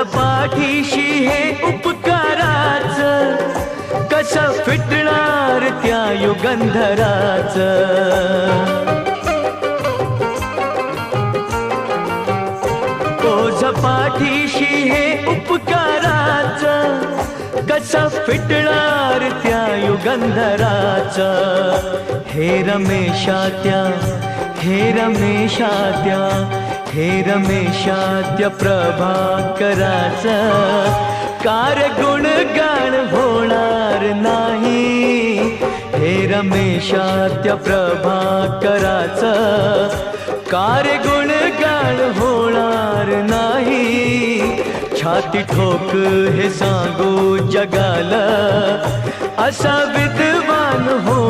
पाठीशी हे उपकाराच, कसं फिटणार त्या युगंधराच. ओझ पाठीशी हे उपकाराच, कसं फिटणार त्या युगंधराच. हे रमेशात्या, हे रमेशात्या, हे रमेशात्या प्रभाकराच, कार गुणगान होणार नाही. हे रमेशात्या प्रभाकराच, कार गुणगान होणार नाही. छाती ठोक हे सांगू जगाला, असा विद्वान हो